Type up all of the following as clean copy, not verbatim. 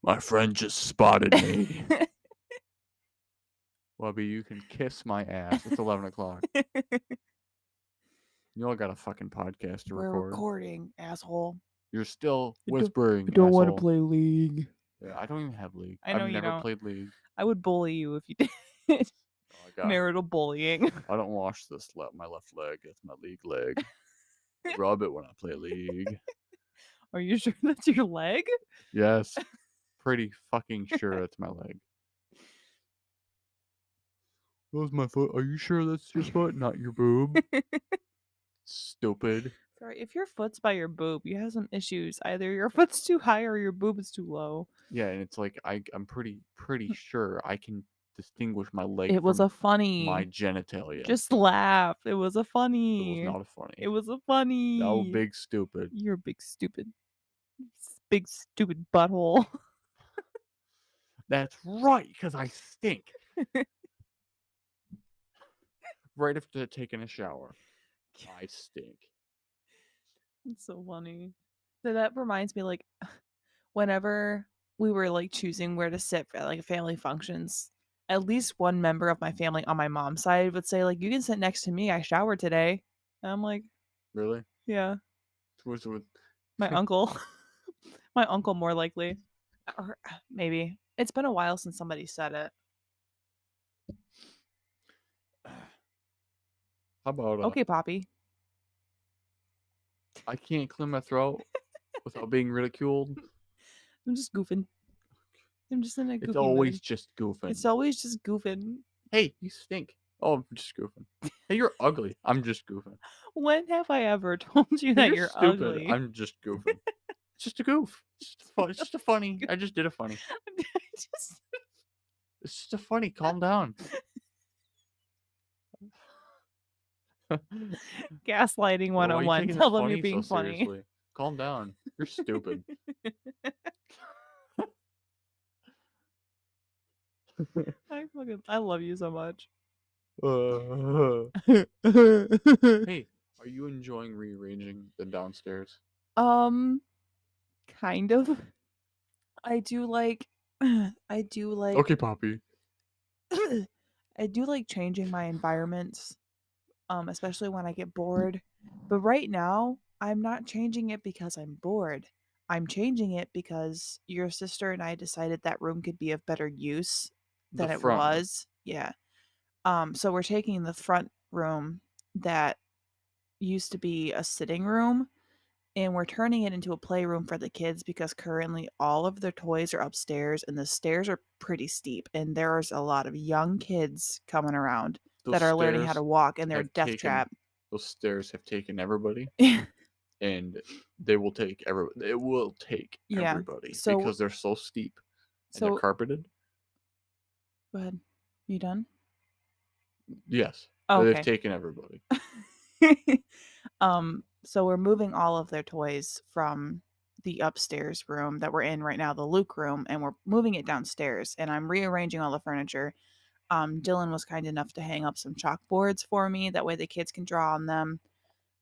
My friend just spotted me. Wubby, you can kiss my ass. It's 11 o'clock. You all got a fucking podcast to We're record. recording, asshole. You're still whispering, I don't want to asshole. play League. Yeah, I don't even have League. I know I've you never don't. played League. I would bully you if you did. Oh, I got. Marital bullying. I don't wash my left leg. It's my League leg. I rub it when I play League. Are you sure that's your leg? Yes. Pretty fucking sure it's my leg. That was my foot. Are you sure that's your foot, not your boob? Stupid. Sorry, if your foot's by your boob, you have some issues. Either your foot's too high or your boob is too low. Yeah, and it's like I'm pretty sure I can distinguish my leg It was from a funny. my genitalia. Just laugh. It was a funny. It was not a funny. It was a funny. Oh, big stupid. You're a big stupid. Big stupid butthole. That's right, because I stink. Right after taking a shower. I stink. It's so funny. So that reminds me, like, whenever we were like choosing where to sit for like family functions, at least one member of my family on my mom's side would say, like, you can sit next to me. I showered today. And I'm like, Really? yeah, What's with my uncle. My uncle, more likely. Or maybe. It's been a while since somebody said it. How about Okay, Poppy. I can't clear my throat without being ridiculed? I'm just goofing. I'm just in a goofy It's always mood. just goofing. It's always just goofing. Hey, you stink. Oh, I'm just goofing. Hey, you're ugly. I'm just goofing. When have I ever told you Hey, that you're stupid. ugly? I'm just goofing. It's just a goof. It's just a funny. I just did a funny. Just... It's just a funny. Calm down. Gaslighting Why are you 101. taking Tell this them you're funny being so funny. seriously? Calm down. You're stupid. I love you so much. Hey, are you enjoying rearranging the downstairs? Kind of. I do like Okay, Poppy. I do like changing my environments, especially when I get bored. But right now, I'm not changing it because I'm bored. I'm changing it because your sister and I decided that room could be of better use The than it front room. was. Yeah. So we're taking the front room that used to be a sitting room and we're turning it into a playroom for the kids because currently all of their toys are upstairs and the stairs are pretty steep and there's a lot of young kids coming around Those that are learning how stairs to walk and they're have death taken. trap. Those stairs have taken everybody, and they will take every. It will take Yeah. everybody So because they're so steep and they're so carpeted. go ahead. You done? Yes, Oh, they've okay. taken everybody. So we're moving all of their toys from the upstairs room that we're in right now, the Luke room, and we're moving it downstairs. And I'm rearranging all the furniture. Dylan was kind enough to hang up some chalkboards for me. That way the kids can draw on them.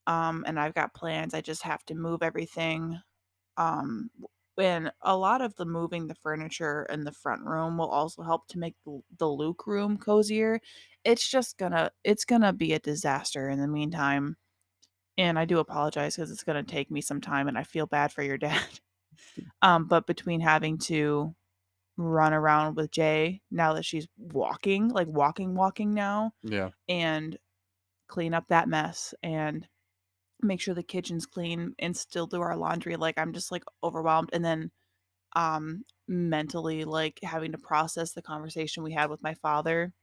And I've got plans. I just have to move everything. And a lot of the moving the furniture in the front room will also help to make the Luke room cozier. It's gonna be a disaster in the meantime. And I do apologize because it's gonna take me some time and I feel bad for your dad. But between having to run around with Jay now that she's walking, like walking now, Yeah, and clean up that mess and make sure the kitchen's clean and still do our laundry, like I'm just like overwhelmed. And then mentally like having to process the conversation we had with my father,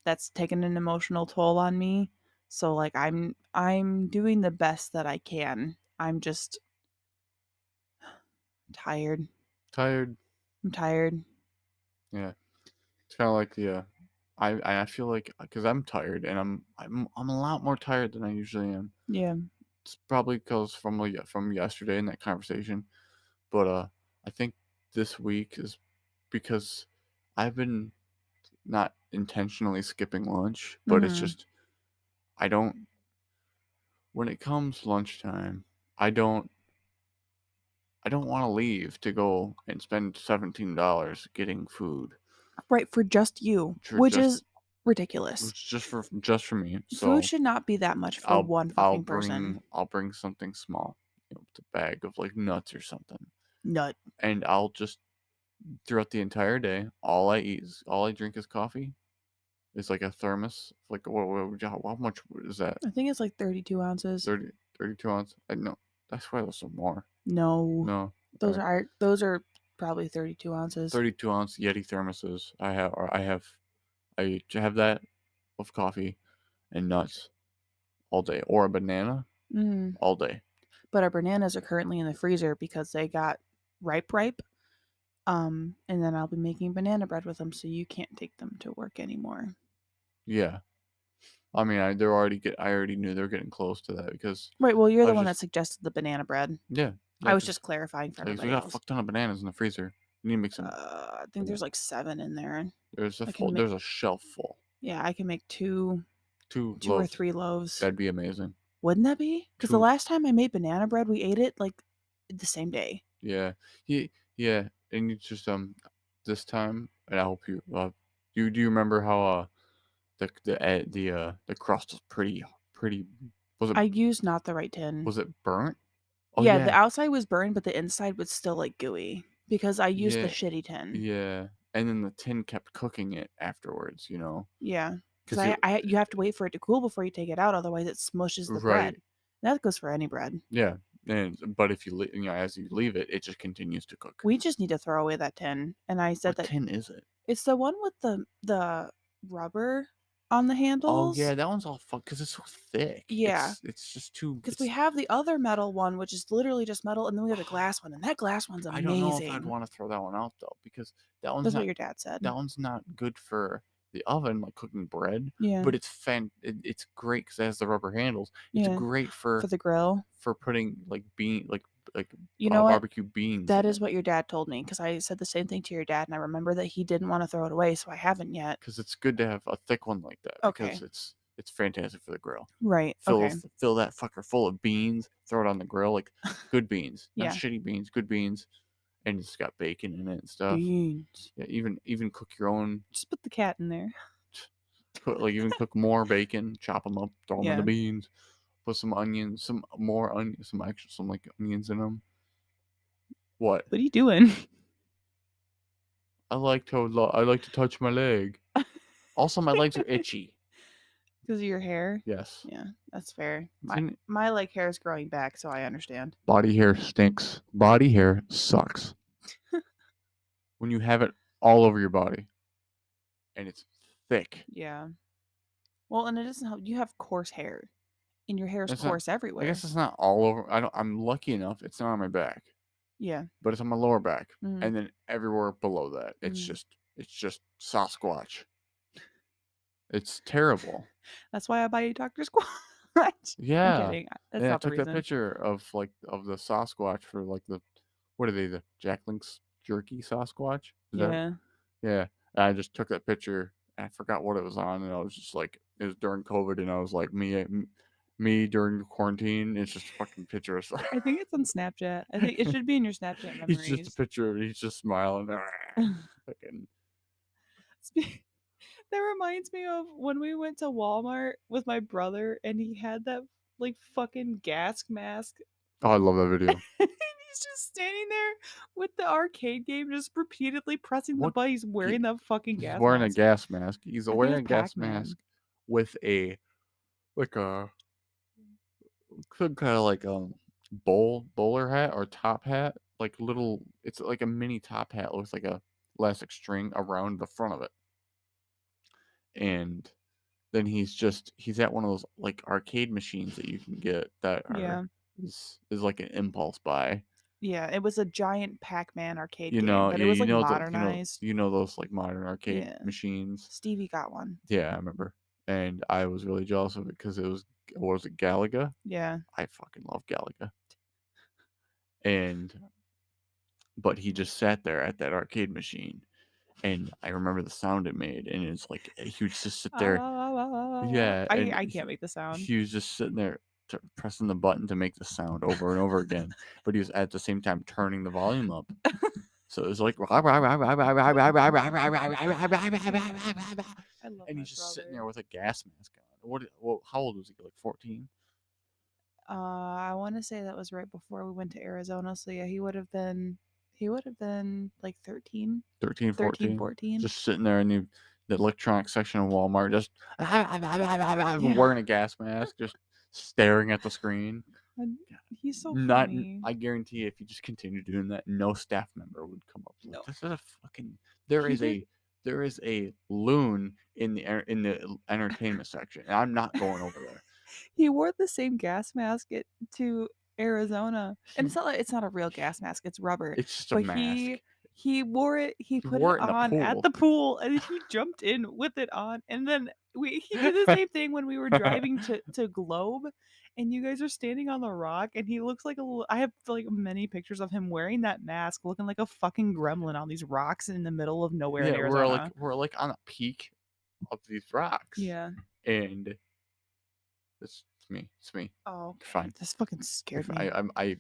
that's taken an emotional toll on me. So like I'm doing the best that I can. I'm just tired. tired. I'm tired. Yeah, it's kind of like the. I feel like because I'm tired and I'm a lot more tired than I usually am. Yeah. It's probably because from yesterday in that conversation, but I think this week is because I've been not intentionally skipping lunch, but it's Mm-hmm. just I don't. When it comes lunchtime, I don't I don't want to leave to go and spend $17 getting food Right, for just you, for which just is ridiculous. just for me. Food So should not be that much for one fucking person. I'll bring something small, a bag of like nuts or something, Nut. and I'll just throughout the entire day, all I drink is coffee. It's like a thermos. Like how much is that? I think it's like 32 ounces. 30, 32 ounce? I know. I swear there's some more. No, No. All those right. are those are probably 32 ounces. 32-ounce Yeti thermoses. I have that with coffee and nuts all day, or a banana Mm. all day. But our bananas are currently in the freezer because they got ripe. And then I'll be making banana bread with them, so you can't take them to work anymore. Yeah. I mean, they're already I already knew they were getting close to that because Right. Well, you're I the was one that just suggested the banana bread. yeah I yeah was because just clarifying for we everybody got a else. fuck ton of bananas in the freezer. You need to make some. I think there's like 7 in there. I can make. There's a shelf full. Yeah, I can make two, Two two or loaves. three loaves. That'd be amazing. Wouldn't that be? Because the Two. last time I made banana bread, we ate it like the same day. Yeah. Yeah. And you just this time, and I hope you do you remember how the crust was pretty was it I used not the right tin. was it burnt? Oh Yeah, the yeah. outside was burned, but the inside was still like gooey because I used the Yeah. shitty tin. Yeah. And then the tin kept cooking it afterwards, Yeah, because because it you have to wait for it to cool before you take it out, otherwise it smushes the right. bread. That goes for any bread. Yeah. And but if as you leave it, it just continues to cook. We just need to throw away that tin. And I said What that tin is it? it's the one with the rubber on the Oh yeah, handles. that one's all fucked because it's so thick. Yeah, It's just too. because we It's have the other metal one, which is literally just metal, and then we have the glass one, and that glass one's I don't know if I'd amazing. want to throw that one out though because that one's That's what not your dad said. that one's not good for the oven like cooking bread, Yeah, but it's great because it has the rubber handles. It's yeah, great for the grill. for putting like like You know what? barbecue beans That in is it what your dad told me because I said the same thing to your dad, and I remember that he didn't want to throw it away, so I haven't yet. because it's good to have a thick one like that Okay, because it's fantastic for the grill. right. Okay, Fill that fucker full of beans, throw it on the grill like good beans, not yeah. shitty beans, good beans, and it's got bacon in it and stuff. Beans. Yeah, even cook your own. Just put the cat in there. Even cook more bacon, chop them up, throw them in the Yeah. beans, put some onions, some more onions, some like onions in them. What? What are you doing? I like to touch my leg. Also, my legs are itchy. Because of your hair? Yes. Yeah, that's fair. My Isn't it? my like hair is growing back, so I understand. Body hair stinks. Body hair sucks. When you have it all over your body and it's thick. Yeah. Well, and it doesn't help. You have coarse hair, and your hair is It's not. coarse I guess everywhere. it's not all over. I don't. I'm lucky enough. It's not on my back, Yeah. but it's on my lower back, Mm, and then everywhere below that, mm. it's just Sasquatch. It's terrible. That's why I buy you Dr. Squatch. I'm Yeah. kidding. That's And I not the took that reason. picture of the Sasquatch for like what are they, the Jack Link's jerky Sasquatch? Is that Yeah. yeah. And I just took that picture and I forgot what it was on and I was just like it was during COVID and I was like me during the quarantine. It's just a fucking picture of I think it's on Snapchat. I think it should be in your Snapchat he's just a memories. picture of he's just smiling. Fucking Spe- That reminds me of when we went to Walmart with my brother and he had that like fucking gas mask. oh, I love that video. And he's just standing there with the arcade game, just repeatedly pressing the What button. He's g- wearing that fucking he's gas wearing a mask. gas mask. He's I think wearing it's a gas Pac Man. mask with a like a could kind of like bowler hat or top hat, like little. It's like a mini top hat with like a elastic string around the front of it, and then he's at one of those like arcade machines that you can get that Yeah. is like an impulse buy. Yeah. It was a giant Pac Man arcade game, but it Yeah, was like modernized. you know those like modern arcade Yeah. machines. Stevie got one. Yeah, I remember, and I was really jealous of it because it was what was it Galaga? Yeah. I fucking love Galaga, and but he just sat there at that arcade machine, and I remember the sound it made, and it's like he would just sit Ah, there, ah, ah, ah, ah, ah. yeah, and I can't make the sound. he was just sitting there, pressing the button to make the sound over and over again, but he was at the same time turning the volume up. So it was like, I love and my he's just sitting there brother. with a gas mask on. What how old was he? Like 14? I want to say that was right before we went to Arizona. So yeah, he would have been like 13, 13, 13, 14, 14. just sitting there in the electronics section of Walmart, just Yeah. wearing a gas mask, just staring at the screen. And he's so Not, funny. I guarantee you, if you just continue doing that, no staff member would come up like, No. this is a fucking. There He is did a there is a loon in the entertainment section, and I'm not going over there. he wore the same gas mask to Arizona. And He, it's not a real gas mask, it's rubber. it's just a But mask. he wore it, he He put it wore it in the on at pool. the pool and then he jumped in with it on. And then he did the same thing when we were driving to Globe and you guys are standing on the rock and he looks like a little, I have like many pictures of him wearing that mask looking like a fucking gremlin on these rocks in the middle of nowhere in Yeah, Arizona. we're like on a peak of these rocks, Yeah. and it's me. It's me. Oh, It's okay. fine. This fucking If scared me. by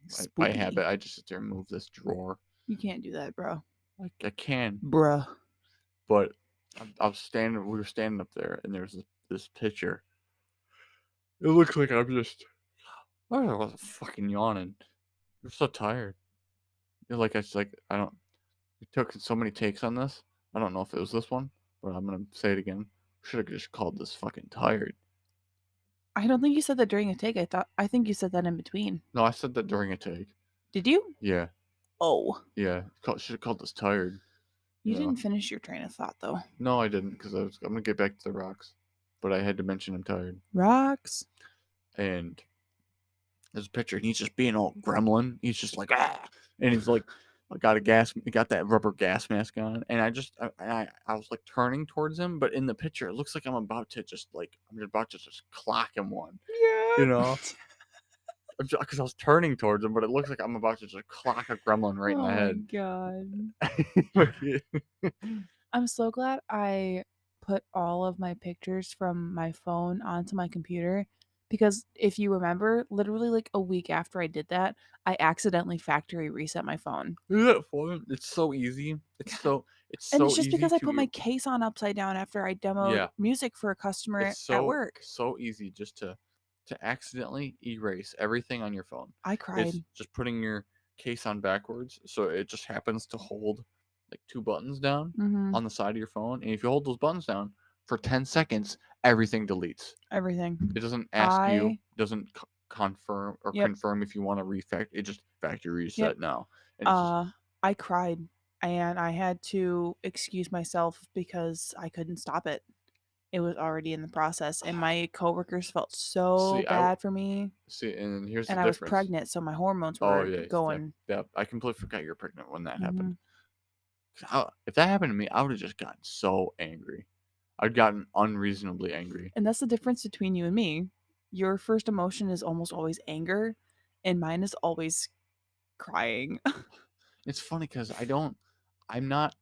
Spooky. habit, I just sit there and move this drawer. You can't do that, bro. I can, Bruh. but I was standing. We were standing up there, and there's this picture. It looks like I'm just. I was fucking yawning. I'm so tired. Like I like I don't. We took so many takes on this. I don't know if it was this one, but I'm gonna say it again. Should have just called this fucking tired. I don't think you said that during a take. I think you said that in between. No, I said that during a take. Did you? Yeah, Oh. yeah. Should have called this tired. You You know. didn't finish your train of thought though. No, I didn't because I'm gonna get back to the rocks, but I had to mention I'm tired. Rocks. And there's a picture, and he's just being all gremlin. He's just like and he's like, I got that rubber gas mask on, and I was like turning towards him, but in the picture it looks like I'm about to just clock him one, Yeah. you know, because I was turning towards him, but it looks like I'm about to just clock a gremlin right in the Oh my head. god. But yeah. I'm so glad I put all of my pictures from my phone onto my computer because if you remember, literally like a week after I did that, I accidentally factory reset my phone. Isn't that fun? It's so easy. God. It's And it's so just easy because I to put my case on upside down after I demoed yeah. music for a customer It's at work. so easy just to accidentally erase everything on your phone. I It's cried. just putting your case on backwards, so it just happens to hold like two buttons down Mhm. on the side of your phone, and if you hold those buttons down for 10 seconds, everything deletes. Everything. It doesn't ask you, I doesn't Yep. confirm if you want to refactor. It just factory Yep. reset now, and it's just Uh I cried and I had to excuse myself because I couldn't stop it. It was already in the process and my coworkers felt so see. bad for me And here's the and I was difference. pregnant so my hormones Oh were yeah, yeah, going. yeah. I completely forgot you're pregnant when that happened. Mhm. If that happened to me, I would have just gotten so angry. I'd gotten unreasonably angry. And that's the difference between you and me. Your first emotion is almost always anger and mine is always crying. It's funny because I'm not,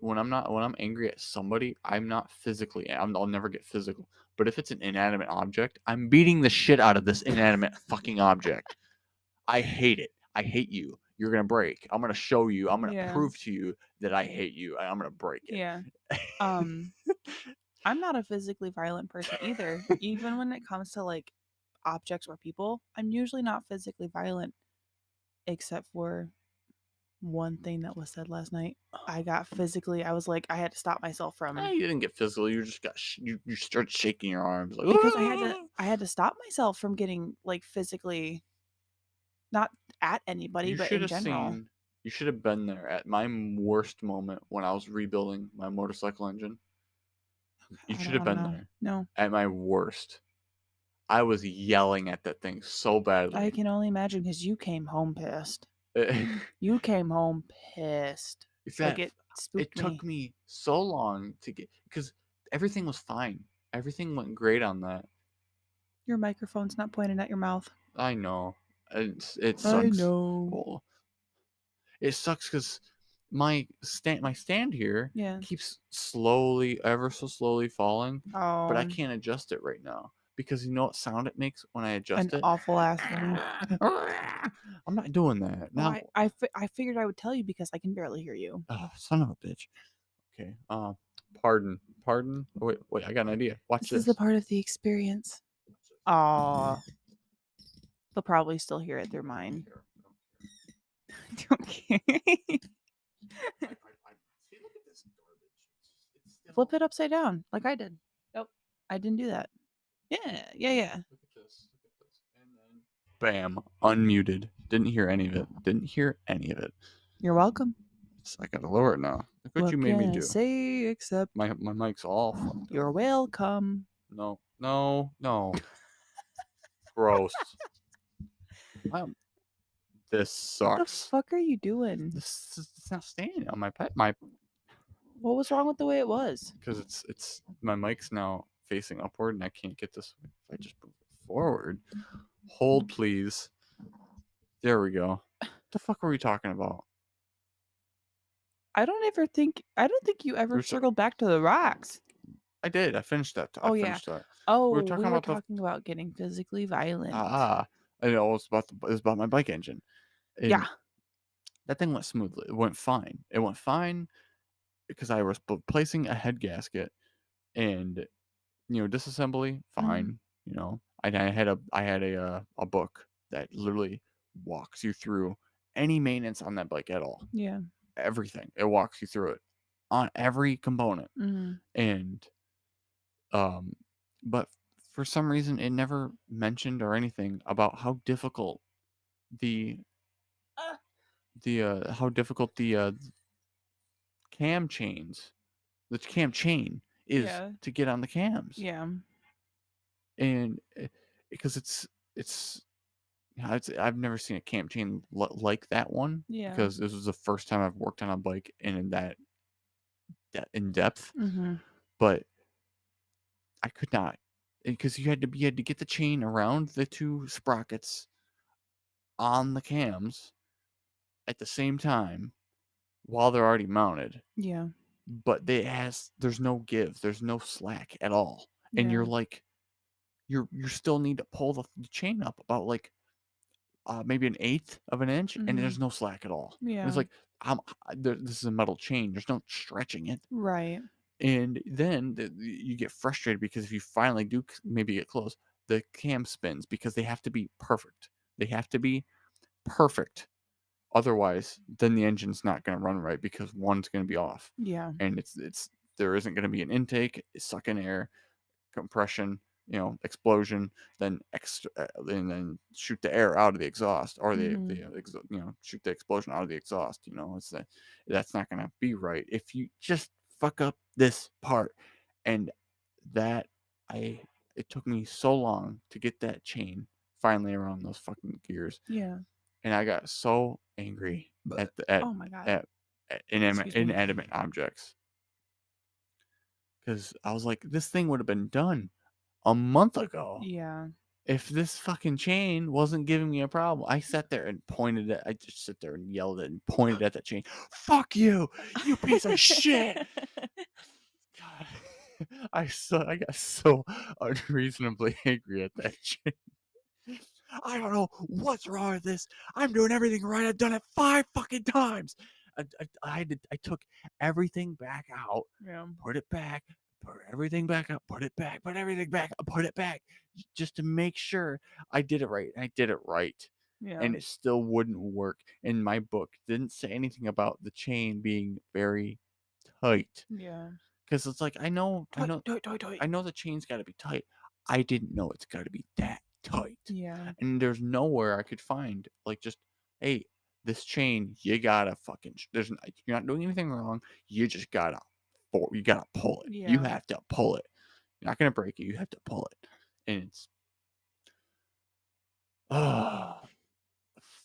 when I'm angry at somebody, I'm not physically, I'll never get physical. But if it's an inanimate object, I'm beating the shit out of this inanimate fucking object. I hate it. I hate you. You're gonna break. I'm gonna show you. I'm gonna Yeah. prove to you that I hate you. I'm gonna break it. Yeah. Um I'm not a physically violent person either. Even when it comes to like objects or people, I'm usually not physically violent except for one thing that was said last night. I got physically, I was like, I had to stop myself from You didn't get physical. You just got you start shaking your arms like. because I had to stop myself from getting like physically not at anybody, You but should in have general. seen. You should have been there at my worst moment when I was rebuilding my motorcycle engine. You I should don't have want to been know. there No. at my worst. I was yelling at that thing so I badly. can only imagine because you came home pissed. It's You came home pissed. Like that it it spooked took me. me so long to get because everything was fine. Everything went great on that. Your microphone's not pointed at your mouth. I know. It I sucks. know. Well, it sucks because my stand here Yeah. keeps slowly, ever so slowly falling, but I Oh, can't adjust it right now. because you know what sound it makes when I An adjust it? awful ass one. I'm not doing that. Oh, Now, I figured I would tell you because I can barely hear you. oh, son of a bitch. Okay. Pardon. Pardon. Oh, wait, I got an idea. Watch This is a this. part of the experience. Aw, they'll probably still hear it through mine. Okay. See, look at this garbage. It's Flip still. it upside down like I did. Nope, I didn't do that. Yeah, yeah, yeah. Look at this. Look at this. And then bam, unmuted. Didn't hear any of it. Didn't hear any of it. You're welcome. I gotta lower it now. Look what you What made me can I do. say except My mic's all fucked up. you're welcome? No, no, no. Gross. Um, this What the sucks. fuck are you doing? This is it's not staying on my pet. My What was wrong with the way it was? because it's my mic's now facing upward and I can't get this. If I just move it forward, hold please. There we go. The fuck were we talking about? I don't think you We ever were ta- circled back to the rocks. I did. I finished that. I Oh yeah. finished that. We Oh, were talking we were about the talking about getting physically violent. ah. I know it was about my bike engine, and Yeah. that thing went smoothly. It went fine. It went fine because I was replacing a head gasket and disassembly Mhm. fine. I had a book that literally walks you through any maintenance on that bike at all. Yeah. Everything. It walks you through it on every component. Mhm. And um but for some reason it never mentioned or anything about how difficult the Uh, the cam chains the cam chain is yeah. to get on the cams. Yeah. And because it's yeah, I've never seen a cam chain like that one Yeah. because this was the first time I've worked on a bike and in that in depth. Mhm. But I could not because you had to get the chain around the two sprockets on the cams at the same time while they're already mounted. Yeah. But there's no give, there's no slack at all, and you're Yeah. like you still need to pull the chain up about like maybe an eighth of an inch, and Mhm. there's no slack at all. And it's Yeah. like this is a metal chain. There's no stretching it. Right. And then you get frustrated because if you finally do maybe get close, the cam spins because they have to be perfect. They have to be perfect. Otherwise, then the engine's not going to run right because one's going to be off, Yeah. and it's there isn't going to be an intake, suck in air, compression, explosion, then and then shoot the air out of the exhaust, or Mhm. shoot the explosion out of the exhaust. That's not gonna be right if you just fuck up this part, and that I it took me so long to get that chain finally around those fucking gears, Yeah. and I got so angry But at the at oh my god. at, at Excuse me. inanimate objects because I was like, this thing would have been done a month ago Yeah. if this fucking chain wasn't giving me a problem. I sat there and pointed at I just sit there and yelled it and pointed at that chain. Fuck you, you piece of shit. God. I got so unreasonably angry at that chain. I don't know what's wrong with this. I'm doing everything right. I've done it 5 fucking times. I took everything back out, Yeah. put it back, put everything back up, put it back, put everything back, put it back, just to make sure I did it right. And I did it right. Yeah. And it still wouldn't work. And my book didn't say anything about the chain being very tight. Yeah. Because it's like Toy, toy, toy, toy. I know the chain's got to be tight. I didn't know it's got to be that tight. Yeah. And there's nowhere I could find like just hey, this chain you gotta you're not doing anything wrong. You just you gotta pull it. You Yeah. have to pull it. You're not gonna break it. You have to pull it. And it's ah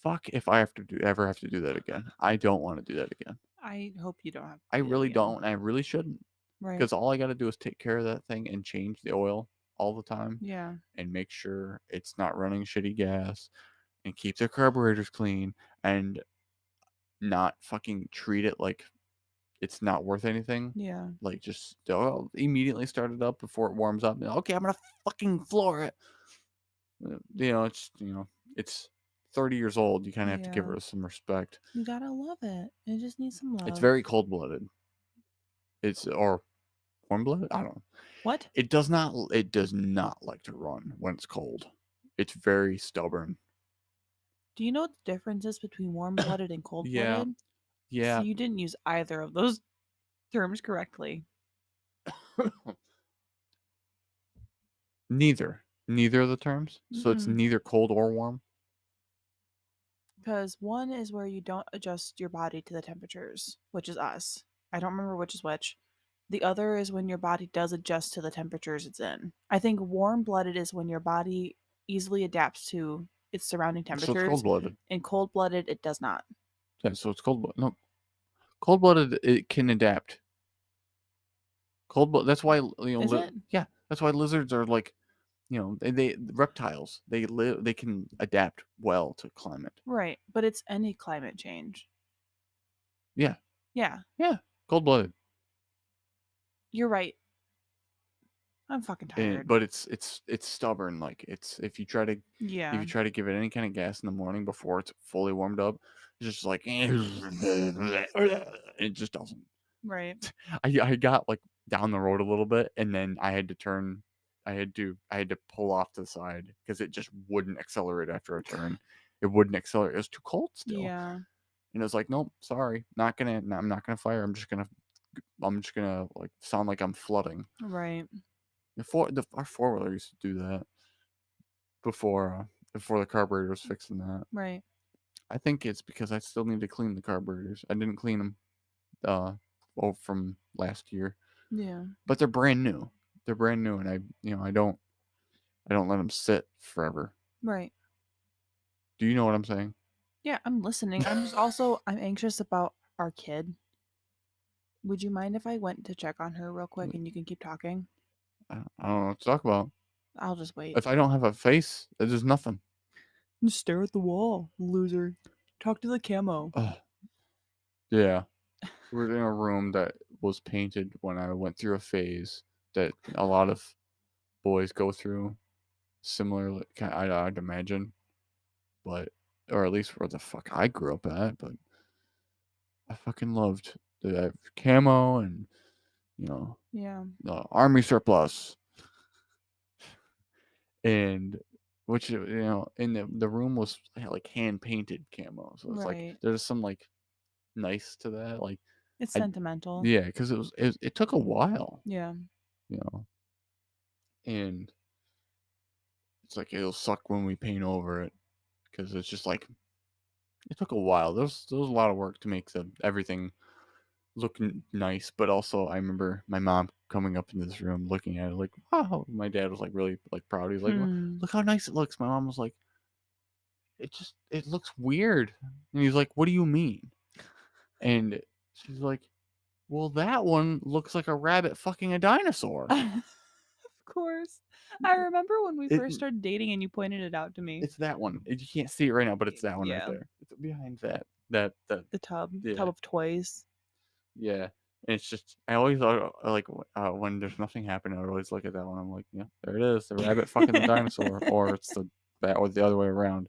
fuck if I ever have to do that again. I don't want to do that again. I hope you don't have I to do that really again. don't. And I really shouldn't. Right. Because all I got to do is take care of that thing and change the oil all the time Yeah. and make sure it's not running shitty gas and keep the carburetors clean and not fucking treat it like it's not worth anything. Yeah. Like, just immediately start it up before it warms up. Okay, I'm gonna fucking floor it. It's 30 years old. You kind of have to give Yeah. her some respect. You gotta love it. It just needs some It's love. very cold blooded. It's or warm blooded. I don't know. What? It does not. It does not like to run when it's cold. It's very stubborn. Do you know what the difference is between warm-blooded and Yeah, cold-blooded? So yeah. you didn't use either of those terms correctly. Neither of the terms. So it's Mm-mm. neither cold or warm. Because one is where you don't adjust your body to the temperatures, which is us. I don't remember which is which. The other is when your body does adjust to the temperatures it's in. I think warm blooded is when your body easily adapts to its surrounding So it's cold temperatures, blooded. and cold blooded, it does not. Yeah, so it's cold blooded. No, cold blooded. It can adapt. Cold blood. That's why Is it? yeah. That's why lizards are like they reptiles. They live. They can adapt well to climate. Right. But it's any climate change. Yeah, Yeah, yeah. Cold blooded. you're right. I'm fucking tired. But it's stubborn. Like it's if Yeah, you try to give it any kind of gas in the morning before it's fully warmed up, it's just like it just doesn't. right. I got like down the road a little bit, and then I had to pull off to the side because it just wouldn't accelerate after a turn. It wouldn't accelerate. It was too cold still, Yeah, and it was like, nope, sorry, I'm not gonna fire. I'm just gonna like sound like I'm flooding. right, Our four wheeler used to do that before the carburetor was fixing that. right. I think it's because I still need to clean the carburetors. I didn't clean them from last year, Yeah, but they're brand new. They're brand new, and I don't let them sit forever. right. Do you know what I'm saying? Yeah, I'm listening. I'm just also I'm anxious about our kid. Would you mind if I went to check on her real quick and you can keep talking? I don't know what to talk about. I'll just wait. If I don't have a face, there's nothing. Just stare at the wall, loser. Talk to the camo. Ugh. Yeah, we're in a room that was painted when I went through a phase that a lot of boys go through. Similarly, I'd imagine, but or at least where the fuck I grew up at. But I fucking loved the camo and you know Yeah, the army surplus and which and the room was like hand painted camo, so it's like right. there's some like nice to that. Like It's I sentimental. yeah, because it took a while, Yeah, you know, and it's like it'll suck when we paint over it because it's just like it took a while. There was a lot of work to make the everything look nice, but also I remember my mom coming up into this room, looking at it, like, "Wow!" My dad was like really like proud. He's like, Hmm. "Look how nice it looks." My mom was like, it looks weird," and he's like, "What do you mean?" And she's like, "Well, that one looks like a rabbit fucking a dinosaur." Of course. I remember when we It first started dating and you pointed it out to me. it's that one. You can't see it right now, but it's that one right Yeah, there. It's behind that the tub yeah. of toys. Yeah, and it's just I always thought like when there's nothing happening, I would always look at that one. I'm like, yeah, there it is, the rabbit fucking the dinosaur, or it's the that or the other way around.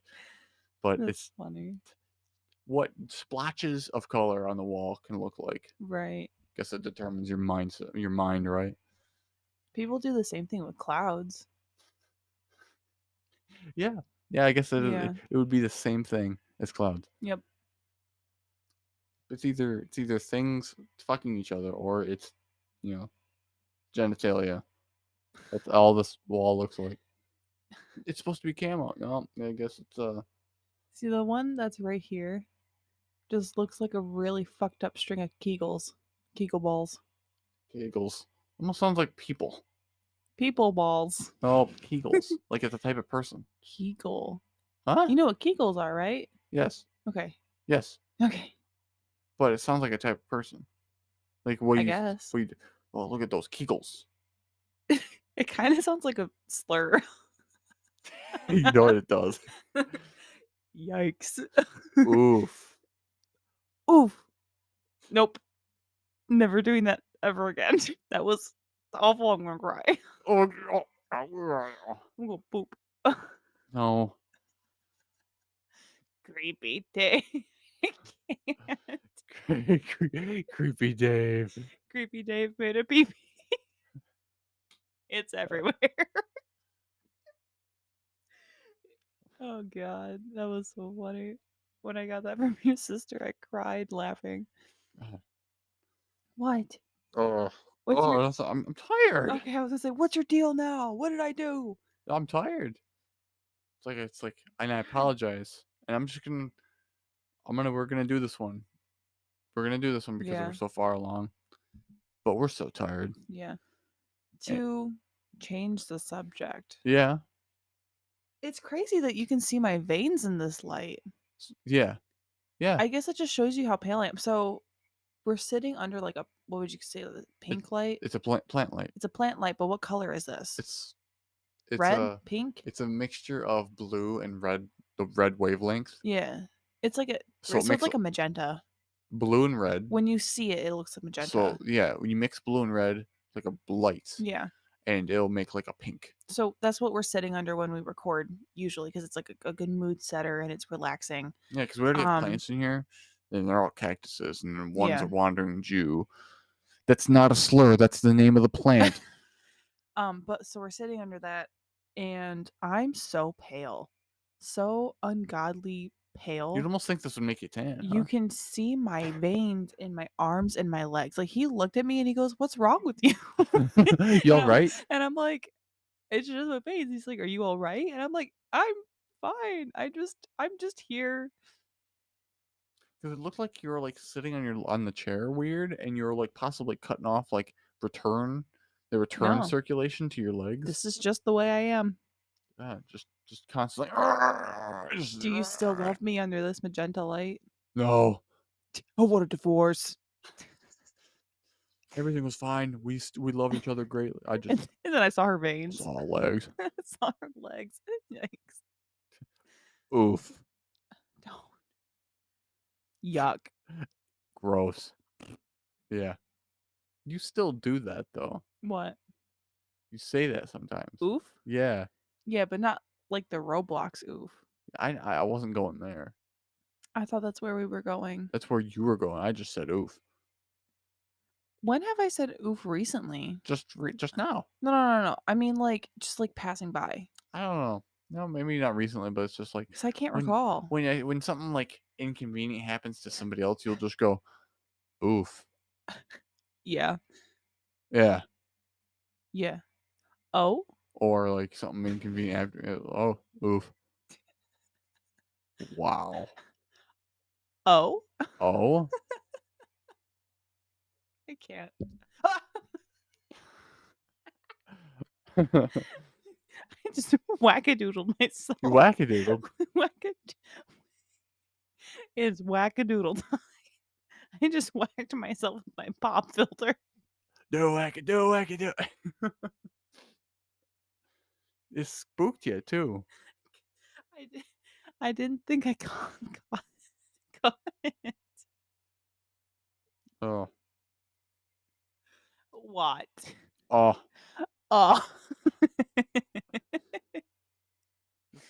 But That's it's funny. what splotches of color on the wall can look like. Right. Guess it determines your mind, right? People do the same thing with clouds. Yeah, yeah. I guess Yeah. it would be the same thing as clouds. Yep. It's either things fucking each other or it's you know genitalia. That's all this wall looks like. It's supposed to be camo. No, I guess it's See, the one that's right here just looks like a really fucked up string of Kegels. Kegel balls. Kegels. Almost sounds like people. People balls. Oh, Kegels. Like it's a type of person. Kegel. Huh? You know what Kegels are, right? Yes. Okay. Yes. Okay. But it sounds like a type of person. Like what I you guess. what you oh look at those Kegels. It kind of sounds like a slur. You know what it does. Yikes. Oof. Oof. Nope. Never doing that ever again. That was awful, I'm gonna cry. Oh, oh, oh, I'm gonna poop. no. Creepy day. I can't. Creepy Dave. Creepy Dave made a pee pee. It's everywhere. Oh god, that was so funny. When I got that from your sister, I cried laughing. What? Oh, What's your I'm tired. Okay, I was gonna say, "What's your deal now? What did I do?" I'm tired. And I apologize. And we're gonna do this one. We're gonna do this one because we're Yeah, so far along. But we're so tired. yeah. Eh, To change the subject. yeah, It's crazy that you can see my veins in this light. yeah, yeah. I guess it just shows you how pale I am. So, we're sitting under, like, a what would you say, It, pink light? it's a plant light. It's a plant light, but what color is this? It's it's Red? a Pink? it's a mixture of blue and red. The red wavelength. Yeah. It's like a So it so it's makes like a magenta. blue and red. When you see it, it looks like So magenta. yeah, when you mix blue and red, like a light, Yeah. and it'll make like a pink. So that's what we're sitting under when we record usually because it's like a good mood setter and it's relaxing. Yeah, because we already have Um, plants in here, and they're all cactuses, and then one's a yeah. wandering Jew. That's not a slur. That's the name of the plant. But so we're sitting under that and I'm so pale. So ungodly You'd pale. almost think this would make you tan, You huh? can see my veins in my arms and my legs. Like he looked at me and he goes, "What's wrong with you?" You and all I'm right? and I'm like, "It's just my veins." He's like, "Are you all right?" And I'm like, "I'm fine. I'm just here." Because it looked like you were like sitting on the chair weird, and you were like possibly cutting off like the return No, circulation to your this legs. is just the way I am. Yeah, just constantly. Do you still love me under this magenta light? No, Oh, what a divorce. everything was fine. We love each other greatly. I just And then I saw her veins. saw legs. I saw her legs. Yikes. Oof, Don't. Yuck. gross. Yeah, you still do that though. What? You say that sometimes. Oof? Yeah, Yeah, but not like the Roblox oof. I wasn't going there. I thought that's where we were going. That's where you were going. I just said oof. When have I said oof recently? Just now. No, no, no, no. I mean, like, just like passing by. I don't know. No, maybe not recently, but it's just like Because I can't when recall. when something like inconvenient happens to somebody else, you'll just go, "Oof." Yeah. Yeah. Yeah. Oh? Or like something inconvenient after, oh, oof. Wow. Oh? Oh? I can't. I just wackadoodled You myself. wackadoodled. Wackad It's wackadoodle time. I just whacked myself with my pop filter. Do wackadoo wackadoo. It spooked you too. I di I didn't think I caught it. Oh. What? Oh. Oh.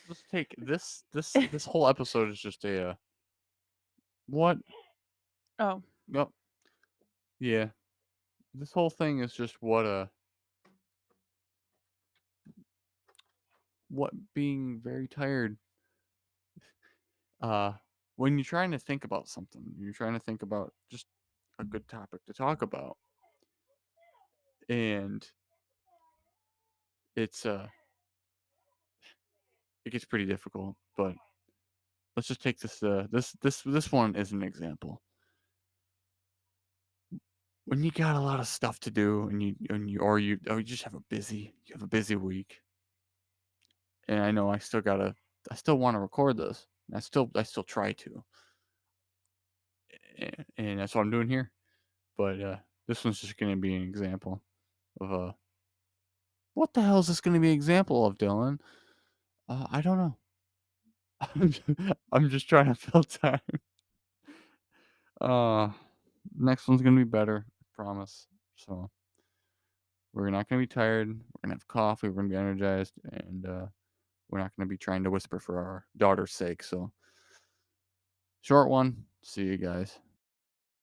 Let's take this whole episode is just what? Oh, Yep. Yeah. This whole thing is just what being very tired. Uh when you're trying to think about something, you're trying to think about just a good topic to talk about. And it's it gets pretty difficult, but let's just take this one as an example. When you got a lot of stuff to do and you just have a busy week. And I know I still want to record this. I still try to. And that's what I'm doing here. But this one's just going to be an example of what the hell is this going to be an example of, Dylan? I don't know. I'm just trying to fill time. Uh, next one's gonna be better, promise. So we're not gonna be tired. We're gonna have coffee. We're gonna be energized, and we're not gonna be trying to whisper for our daughter's sake. So short one. See you guys.